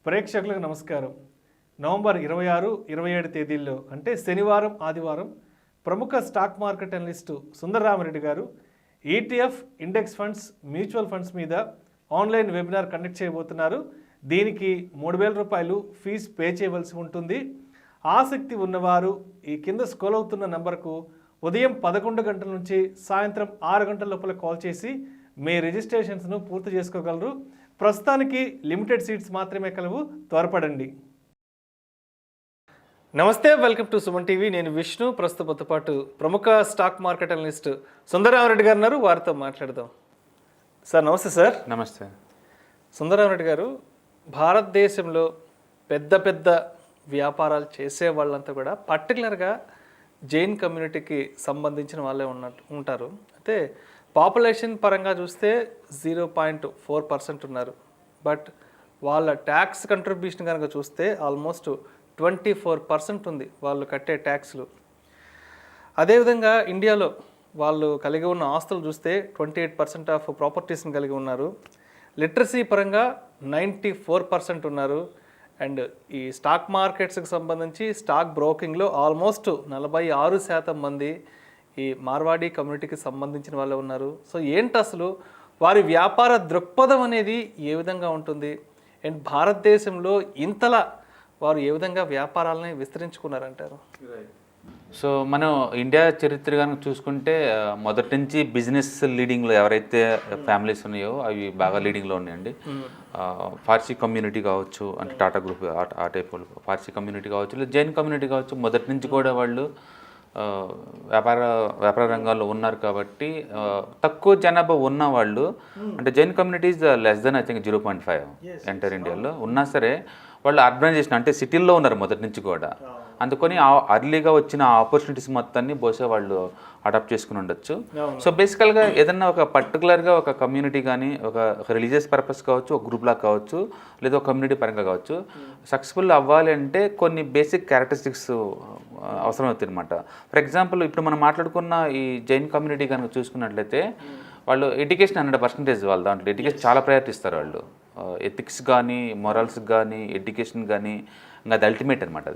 ప్రేక్షకులకు నమస్కారం. నవంబర్ 26, 27 తేదీల్లో అంటే శనివారం, ఆదివారం ప్రముఖ స్టాక్ మార్కెట్ అనలిస్టు సుందరరామరెడ్డి గారు ETF, index funds, mutual funds మీద ఆన్లైన్ వెబినార్ కండక్ట్ చేయబోతున్నారు. దీనికి 3,000 రూపాయలు ఫీజు పే చేయవలసి ఉంటుంది. ఆసక్తి ఉన్నవారు ఈ కింద స్క్రోల్ అవుతున్న నంబర్కు ఉదయం 11 గంటల నుంచి సాయంత్రం 6 గంటల లోపల కాల్ చేసి మీ రిజిస్ట్రేషన్స్ను పూర్తి చేసుకోగలరు. ప్రస్తుతానికి లిమిటెడ్ సీట్స్ మాత్రమే కలవు, త్వరపడండి. నమస్తే, వెల్కమ్ టు సుమన్ టీవీ. నేను విష్ణు. ప్రస్తుతంతో పాటు ప్రముఖ స్టాక్ మార్కెట్ అనలిస్ట్ సుందరరామరెడ్డి గారు ఉన్నారు, వారితో మాట్లాడదాం. సార్ నమస్తే. సార్ నమస్తే. సుందరరామరెడ్డి గారు, భారతదేశంలో పెద్ద పెద్ద వ్యాపారాలు చేసే వాళ్ళంతా కూడా పర్టికులర్గా జైన్ కమ్యూనిటీకి సంబంధించిన వాళ్ళే ఉంటారు. అయితే పాపులేషన్ పరంగా చూస్తే 0.4% ఉన్నారు. బట్ వాళ్ళ ట్యాక్స్ కంట్రిబ్యూషన్ కనుక చూస్తే ఆల్మోస్ట్ 24% ఉంది వాళ్ళు కట్టే ట్యాక్స్లు. అదేవిధంగా ఇండియాలో వాళ్ళు కలిగి ఉన్న ఆస్తులు చూస్తే 28% ఆఫ్ ప్రాపర్టీస్ని కలిగి ఉన్నారు. లిటరసీ పరంగా 94% ఉన్నారు. అండ్ ఈ స్టాక్ మార్కెట్స్కి సంబంధించి స్టాక్ బ్రోకింగ్లో ఆల్మోస్ట్ 46% మంది ఈ మార్వాడి కమ్యూనిటీకి సంబంధించిన వాళ్ళు ఉన్నారు. సో ఏంటి అసలు వారి వ్యాపార దృక్పథం అనేది ఏ విధంగా ఉంటుంది, అండ్ భారతదేశంలో ఇంతలా వారు ఏ విధంగా వ్యాపారాలని విస్తరించుకున్నారంటారు? సో మనం ఇండియా చరిత్ర కనుక చూసుకుంటే మొదటి నుంచి బిజినెస్ లీడింగ్లో ఎవరైతే ఫ్యామిలీస్ ఉన్నాయో అవి బాగా లీడింగ్లో ఉన్నాయండి. పార్సీ కమ్యూనిటీ కావచ్చు, అంటే టాటా గ్రూప్ ఆ టైప్ వాళ్ళు, పార్సీ కమ్యూనిటీ కావచ్చు, లేదా జైన్ కమ్యూనిటీ కావచ్చు, మొదటి నుంచి కూడా వాళ్ళు వ్యాపార రంగాల్లో ఉన్నారు. కాబట్టి తక్కువ జనాభా ఉన్న వాళ్ళు, అంటే Jain communities less than I think 0.5 enter ఇండియాలో ఉన్నా సరే వాళ్ళు అర్బనైజేషన్ అంటే సిటీల్లో ఉన్నారు మొదటి నుంచి కూడా. అందుకని అర్లీగా వచ్చిన ఆపర్చునిటీస్ మొత్తాన్ని బహుశా వాళ్ళు అడాప్ట్ చేసుకుని ఉండొచ్చు. సో బేసికల్గా ఏదన్నా ఒక పర్టికులర్గా ఒక కమ్యూనిటీ కానీ, ఒక రిలీజియస్ పర్పస్ కావచ్చు, ఒక గ్రూప్ లాగా కావచ్చు, లేదా ఒక కమ్యూనిటీ పరంగా కావచ్చు, సక్సెస్ఫుల్ అవ్వాలి అంటే కొన్ని బేసిక్ క్యారెక్టరిస్టిక్స్ అవసరం అవుతుంది అనమాట. ఫర్ ఎగ్జాంపుల్ ఇప్పుడు మనం మాట్లాడుకున్న ఈ జైన్ కమ్యూనిటీ కనుక చూసుకున్నట్లయితే వాళ్ళు ఎడ్యుకేషన్ 100% వాళ్ళ దాంట్లో ఎడ్యుకేషన్ చాలా ప్రయారిటీ ఇస్తారు వాళ్ళు. ఎథిక్స్ కానీ, మొరల్స్ కానీ, ఎడ్యుకేషన్ కానీ, ఇంకా అది అల్టిమేట్ అనమాట.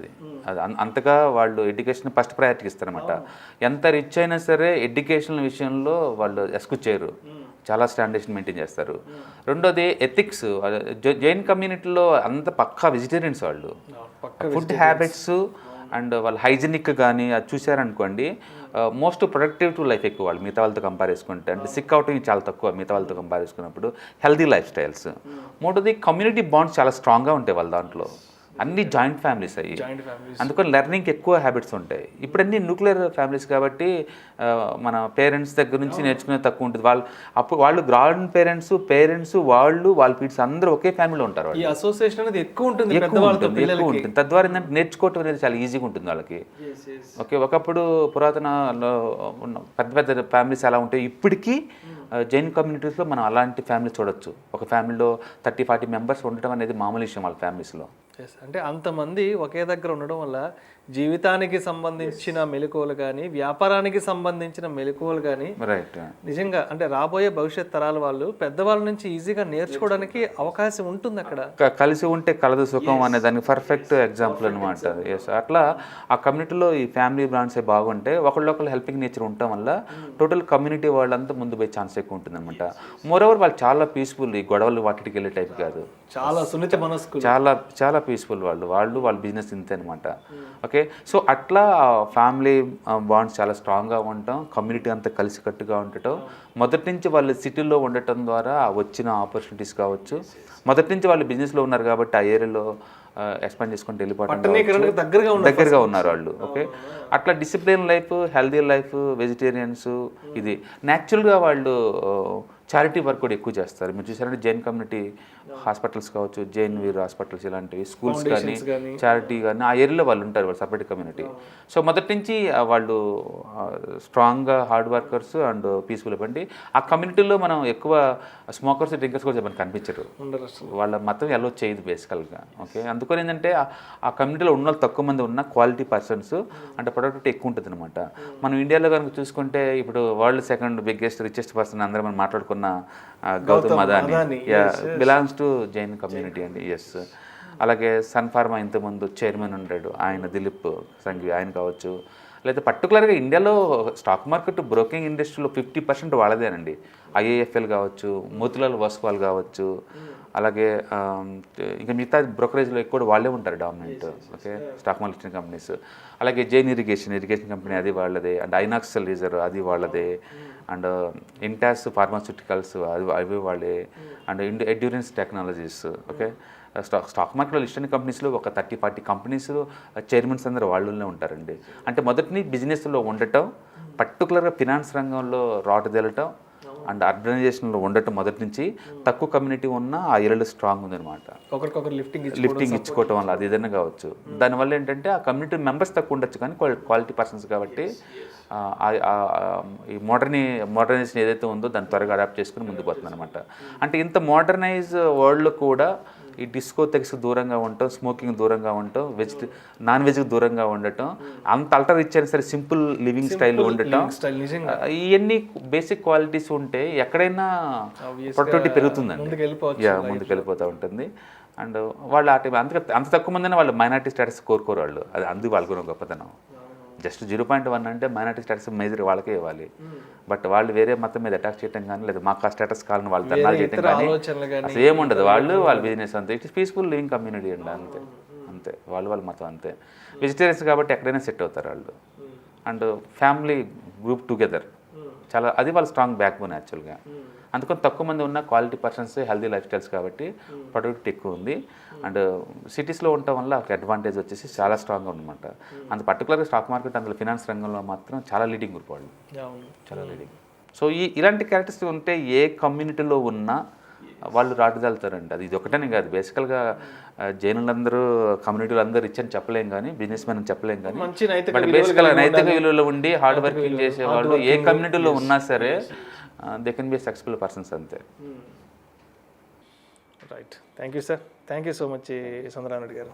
అది అంతగా వాళ్ళు ఎడ్యుకేషన్ ఫస్ట్ ప్రయారిటీ ఇస్తారనమాట. ఎంత రిచ్ అయినా సరే ఎడ్యుకేషన్ విషయంలో వాళ్ళు ఎస్క్యూజ్ చేయరు, చాలా స్టాండర్డ్స్ మెయింటైన్ చేస్తారు. రెండోది ఎథిక్స్. జైన్ కమ్యూనిటీలో అంత పక్కా వెజిటేరియన్స్ వాళ్ళు. ఫుడ్ హ్యాబిట్స్ అండ్ వాళ్ళు హైజీనిక్ కానీ అది చూసారనుకోండి, మోస్ట్ ప్రొడక్టివ్ టు లైఫ్ ఎక్కువ వాళ్ళు మిగతా వాళ్ళతో కంపేర్ చేసుకుంటే. అంటే సిక్ అవుటింగ్ చాలా తక్కువ మిగతా వాళ్ళతో కంపేర్ చేసుకున్నప్పుడు. Healthy life styles. మూడోది కమ్యూనిటీ బాండ్స్ చాలా స్ట్రాంగ్గా ఉంటాయి వాళ్ళ దాంట్లో. అన్ని జాయింట్ ఫ్యామిలీస్ అయ్యి, అందుకని లెర్నింగ్కి ఎక్కువ హ్యాబిట్స్ ఉంటాయి. ఇప్పుడు అన్ని న్యూక్లియర్ ఫ్యామిలీస్ కాబట్టి మన పేరెంట్స్ దగ్గర నుంచి నేర్చుకునే తక్కువ ఉంటుంది. వాళ్ళు గ్రాండ్ పేరెంట్స్ వాళ్ళు వాళ్ళ పీడ్స్ అందరూ ఒకే ఫ్యామిలీలో ఉంటారు. అసోసియేషన్ అనేది ఎక్కువ ఉంటుంది. తద్వారా ఏంటంటే నేర్చుకోవటం అనేది చాలా ఈజీగా ఉంటుంది వాళ్ళకి. ఓకే, ఒకప్పుడు పురాతనలో ఉన్న పెద్ద పెద్ద ఫ్యామిలీస్ ఎలా ఉంటాయి, ఇప్పటికీ జైన్ కమ్యూనిటీస్లో మనం అలాంటి ఫ్యామిలీ చూడొచ్చు. ఒక ఫ్యామిలీలో 30-40 మెంబర్స్ ఉండటం అనేది మామూలు విషయం వాళ్ళ ఫ్యామిలీస్లో. అంటే అంతమంది ఒకే దగ్గర ఉండడం వల్ల జీవితానికి సంబంధించిన మెలకువలు కానీ, వ్యాపారానికి సంబంధించిన మెలకువలు కానీ నిజంగా అంటే రాబోయే భవిష్యత్ తరాల వాళ్ళు పెద్దవాళ్ళ నుంచి ఈజీగా నేర్చుకోవడానికి అవకాశం ఉంటుంది. అక్కడ కలిసి ఉంటే కలదు సుఖం అనే దానికి పర్ఫెక్ట్ ఎగ్జాంపుల్ అనమాట. అట్లా ఆ కమ్యూనిటీలో ఈ ఫ్యామిలీ బ్రాండ్స్ బాగుంటే ఒకళ్ళు హెల్పింగ్ నేచర్ ఉండటం వల్ల టోటల్ కమ్యూనిటీ వాళ్ళంతా ముందు పోయే ఛాన్స్ ఎక్కువ ఉంటుంది అనమాట. మోరోవర్ వాళ్ళు చాలా పీస్ఫుల్, ఈ గొడవలు వాటికి వెళ్ళే టైప్ కాదు, చాలా సున్నిత మనస్కు, చాలా పీస్ఫుల్ వాళ్ళ బిజినెస్ ఇంతే అనమాట. ఓకే, సో అట్లా ఫ్యామిలీ బాండ్స్ చాలా స్ట్రాంగ్గా ఉండటం, కమ్యూనిటీ అంతా కలిసికట్టుగా ఉండటం, మొదటి నుంచి వాళ్ళు సిటీలో ఉండటం ద్వారా వచ్చిన ఆపర్చునిటీస్ కావచ్చు, మొదటి నుంచి వాళ్ళు బిజినెస్లో ఉన్నారు కాబట్టి ఆ ఏరియాలో ఎక్స్పాండ్ చేసుకుంటూ వెళ్ళిపోవడం దగ్గరగా ఉన్నారు వాళ్ళు. ఓకే, అట్లా discipline life, healthy life, vegetarians, ఇది న్యాచురల్గా వాళ్ళు చారిటీ వర్క్ కూడా ఎక్కువ చేస్తారు. మీరు చూసారంటే జైన్ కమ్యూనిటీ హాస్పిటల్స్ కావచ్చు, జైన్ వీర్ హాస్పిటల్స్, ఇలాంటివి స్కూల్స్ కానీ, చారిటీ కానీ ఆ ఏరియాలో వాళ్ళు ఉంటారు, వాళ్ళు సపరేట్ కమ్యూనిటీ. సో మొదటి నుంచి వాళ్ళు స్ట్రాంగ్గా హార్డ్ వర్కర్స్ అండ్ పీస్ఫుల్ ఇవ్వండి. ఆ కమ్యూనిటీలో మనం ఎక్కువ స్మోకర్స్, డ్రింకర్స్ కూడా మనకు కనిపించరు, వాళ్ళ మతం ఎలా చేయదు బేసికల్గా. ఓకే, అందుకని ఏంటంటే ఆ కమ్యూనిటీలో ఉన్న వాళ్ళు తక్కువ మంది ఉన్న క్వాలిటీ పర్సన్స్, అంటే ప్రొడక్టివిటీ ఎక్కువ ఉంటుంది అనమాట. మనం ఇండియాలో కనుక చూసుకుంటే ఇప్పుడు world second biggest richest person అందరూ మనం మాట్లాడుకున్న Gautam Adani belongs to Jain community అండి. ఎస్, అలాగే సన్ ఫార్మా ఇంతకుముందు చైర్మన్ ఉంటాడు ఆయన దిలీప్ సంఘవి ఆయన కావచ్చు. లేదా పర్టికులర్గా ఇండియాలో స్టాక్ మార్కెట్ బ్రోకింగ్ ఇండస్ట్రీలో 50% వాళ్ళదేనండి. ఐఏఎఫ్ఎల్ కావచ్చు, మోతిలాల్ ఓస్వాల్ కావచ్చు, అలాగే ఇంకా మిగతా బ్రోకరేజ్లో ఎక్కువ వాళ్ళే ఉంటారు dominant. Okay, stock market companies. అలాగే జైన్ ఇరిగేషన్ కంపెనీ అది వాళ్ళదే. అండ్ ఐనాక్స్ లీజర్ అది వాళ్ళదే. అండ్ ఇంటాస్ ఫార్మాస్యూటికల్స్ అవి వాళ్ళే. And endurance technologies. Okay, stock మార్కెట్లో లిస్ట్ అయిన కంపెనీస్లో ఒక 30-40 కంపెనీస్ చైర్మన్స్ అందరూ వాళ్ళనే ఉంటారండి. అంటే మొదటిని బిజినెస్లో ఉండటం, పర్టికులర్గా ఫినాన్స్ రంగంలో రాటుదేలటం అండ్ ఆర్గనైజేషన్లో ఉండటం మొదటి నుంచి తక్కువ కమ్యూనిటీ ఉన్న ఆ ఏరియాలో స్ట్రాంగ్ ఉందన్నమాట. ఒకరికొకరు లిఫ్టింగ్ ఇచ్చుకోవటం వల్ల అది ఏదైనా కావచ్చు. దానివల్ల ఏంటంటే ఆ కమ్యూనిటీ మెంబర్స్ తక్కువ ఉండొచ్చు కానీ క్వాలిటీ పర్సన్స్ కాబట్టి ఈ మోడర్నైజేషన్ ఏదైతే ఉందో దాన్ని త్వరగా అడాప్ట్ చేసుకుని ముందుకు పోతుంది అనమాట. అంటే ఇంత మోడర్నైజ్ వరల్డ్లో కూడా ఈ డిస్కో తెగ్స్కి దూరంగా ఉండటం, స్మోకింగ్ దూరంగా ఉండటం, నాన్ వెజ్కి దూరంగా ఉండటం, అంత అల్టర్ ఇచ్చైనా సరే సింపుల్ లివింగ్ స్టైల్ ఉండటం, ఇవన్నీ బేసిక్ క్వాలిటీస్ ఉంటే ఎక్కడైనా ప్రొడక్టివిటీ పెరుగుతుందండి. ముందుకు వెళ్ళిపోతూ ఉంటుంది. అండ్ వాళ్ళు ఆ టైం అంత తక్కువ మందినే వాళ్ళు మైనారిటీ స్టేటస్ కోరుకోరు వాళ్ళు. అది అందుకు వాళ్ళకున్న గొప్పతనం. జస్ట్ 0.1 అంటే మైనారిటీ స్టేటస్ మేజర్ వాళ్ళకే ఇవ్వాలి. బట్ వాళ్ళు వేరే మతం మీద అటాక్ చేయడం కానీ, లేదా మాకు ఆ స్టేటస్ కావాలని వాళ్ళు ధర్నాలు చేయడం కానీ అసలు ఏముండదు. వాళ్ళ బిజినెస్ అంతే. ఇట్స్ పీస్ఫుల్ లివింగ్ కమ్యూనిటీ అండి. అంతే వాళ్ళ మతం అంతే. వెజిటేరియన్స్ కాబట్టి ఎక్కడైనా సెట్ అవుతారు వాళ్ళు. అండ్ ఫ్యామిలీ గ్రూప్ టుగెదర్ చాలా, అది వాళ్ళ స్ట్రాంగ్ బ్యాక్ బోన్ యాక్చువల్గా. అందుకని తక్కువ మంది ఉన్న quality persons, healthy life styles కాబట్టి ప్రొడక్టివిటీ ఎక్కువ ఉంది. అండ్ సిటీస్లో ఉండటం వల్ల ఒక అడ్వాంటేజ్ వచ్చేసి చాలా స్ట్రాంగ్గా ఉందన్నమాట. అంత పర్టికులర్గా స్టాక్ మార్కెట్ అందులో ఫినాన్స్ రంగంలో మాత్రం చాలా లీడింగ్ గ్రూప్ వాళ్ళు, చాలా లీడింగ్. సో ఇలాంటి క్యారెక్టర్స్ ఉంటే ఏ కమ్యూనిటీలో ఉన్నా వాళ్ళు రాటుదాలుతారండి. అది ఇది ఒకటనే కాదు, బేసికల్గా జైనులందరూ కమ్యూనిటీలు అందరూ రిచ్ అని చెప్పలేం కానీ, బిజినెస్ మ్యాన్ అని చెప్పలేం కానీ, బట్ బేసికల్గా నైతిక విలువలు ఉండి హార్డ్ వర్కింగ్ చేసేవాళ్ళు ఏ కమ్యూనిటీలో ఉన్నా సరే they can be successful persons అంతే. Right, thank you sir. Thank you so much Chandranarayana గారు.